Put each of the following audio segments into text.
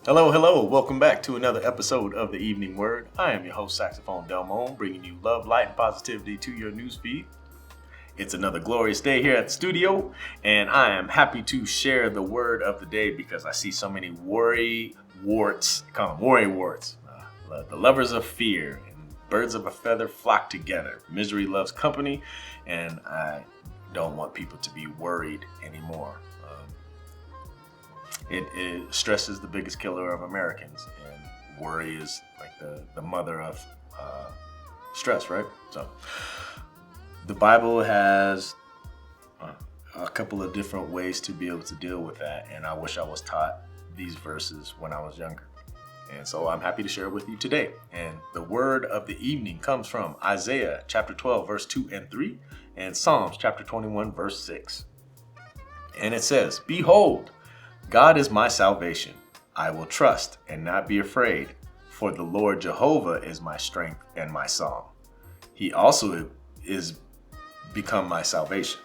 Hello, hello. Welcome back to another episode of The Evening Word. I am your host, Saxophone Delmone, bringing you love, light, and positivity to your newsfeed. It's another glorious day here at the studio, and I am happy to share the word of the day because I see so many worry warts. I call them worry warts. The lovers of fear and birds of a feather flock together. Misery loves company, and I don't want people to be worried anymore. It stresses the biggest killer of Americans, and worry is like the mother of stress, right? So the Bible has a couple of different ways to be able to deal with that, and I wish I was taught these verses when I was younger. And so I'm happy to share it with you today. And the word of the evening comes from Isaiah chapter 12, verse 2 and 3, and Psalms chapter 21, verse 6. And it says, "Behold, God is my salvation. I will trust and not be afraid, for the Lord Jehovah is my strength and my song. He also is become my salvation.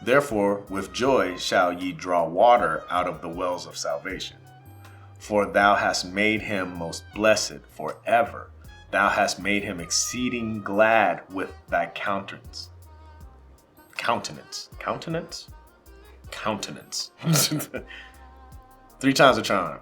Therefore, with joy shall ye draw water out of the wells of salvation. For thou hast made him most blessed forever. Thou hast made him exceeding glad with thy countenance. Countenance. 3 times a charm.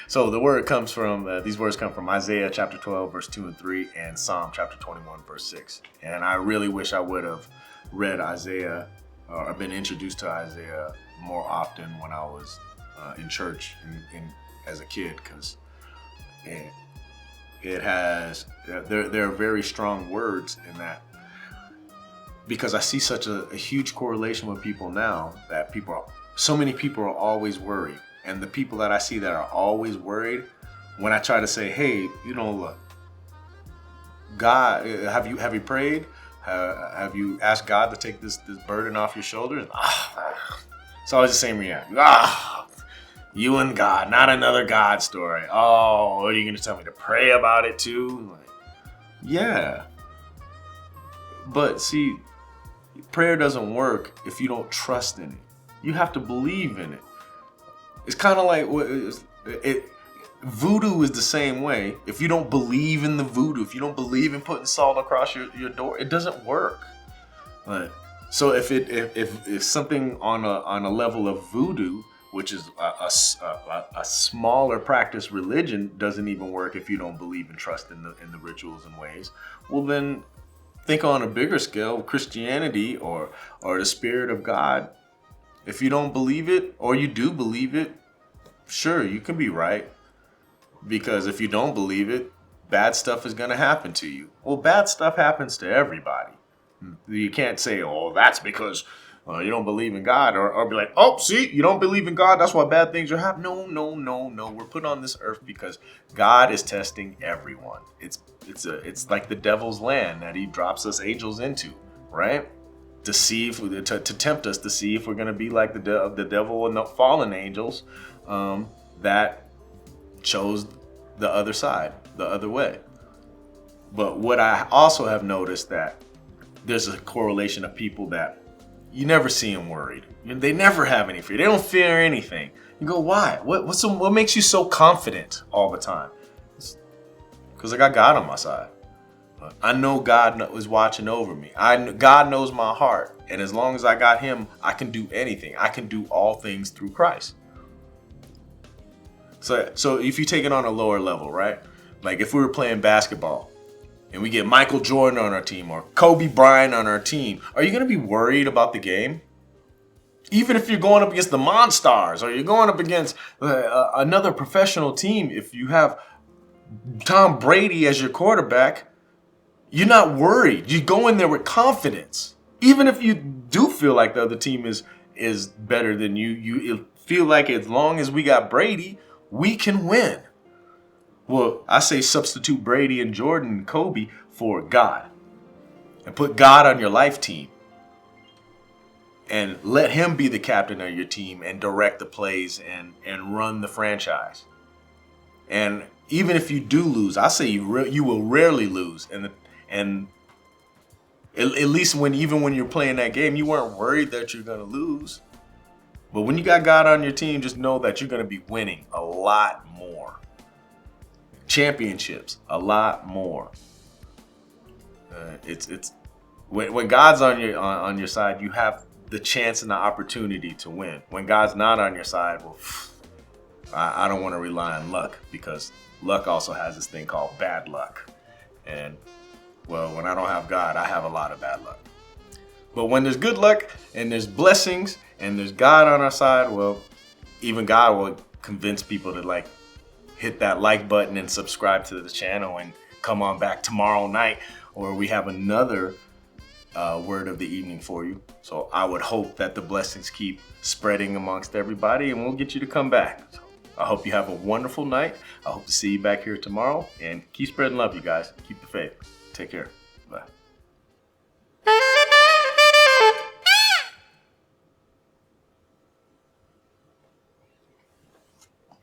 So the word comes from, these words come from Isaiah chapter 12, verse 2 and 3, and Psalm chapter 21, verse 6. And I really wish I would have read Isaiah, or been introduced to Isaiah more often when I was in church as a kid, because it has, there are very strong words in that. Because I see such a huge correlation with people now that so many people are always worried. And the people that I see that are always worried, when I try to say, hey, look, God, have you prayed? Have you asked God to take this burden off your shoulders? It's always the same reaction. You and God, not another God story. Oh, what are you going to tell me to pray about it too? Like, yeah. But see, prayer doesn't work if you don't trust in it. You have to believe in it. It's kind of like voodoo is the same way. If you don't believe in the voodoo, if you don't believe in putting salt across your door, it doesn't work. So if something on a level of voodoo, which is a smaller practice religion, doesn't even work if you don't believe and trust in the rituals and ways, well then think on a bigger scale, Christianity or the Spirit of God. If you don't believe it, or you do believe it, sure, you can be right. Because if you don't believe it, bad stuff is going to happen to you. Well, bad stuff happens to everybody. You can't say, oh, that's because you don't believe in God. Or be like, oh, see, you don't believe in God, that's why bad things are happening. No. We're put on this earth because God is testing everyone. It's like the devil's land that he drops us angels into, right? To see if to tempt us to see if we're going to be like the devil and the fallen angels that chose the other side, the other way. But what I also have noticed that there's a correlation of people that you never see them worried. They never have any fear. They don't fear anything. You go, why? What makes you so confident all the time? Because I got God on my side. I know God is watching over me. God knows my heart. And as long as I got him, I can do anything. I can do all things through Christ. So if you take it on a lower level, right? Like if we were playing basketball and we get Michael Jordan on our team or Kobe Bryant on our team, are you going to be worried about the game? Even if you're going up against the Monstars or you're going up against another professional team, if you have Tom Brady as your quarterback, you're not worried. You go in there with confidence. Even if you do feel like the other team is better than you, you feel like as long as we got Brady, we can win. Well, I say substitute Brady and Jordan and Kobe for God. And put God on your life team. And let him be the captain of your team and direct the plays and run the franchise. And even if you do lose, I say you will rarely lose. And at least when you're playing that game, you weren't worried that you're going to lose. But when you got God on your team, just know that you're going to be winning a lot more. Championships, a lot more. It's when God's on your side, you have the chance and the opportunity to win. When God's not on your side, well, I don't want to rely on luck, because luck also has this thing called bad luck. And well, when I don't have God, I have a lot of bad luck. But when there's good luck and there's blessings and there's God on our side, well, even God will convince people to like hit that like button and subscribe to the channel and come on back tomorrow night, or we have another word of the evening for you. So I would hope that the blessings keep spreading amongst everybody, and we'll get you to come back. So I hope you have a wonderful night. I hope to see you back here tomorrow, and keep spreading love, you guys. Keep the faith. Take care. Bye.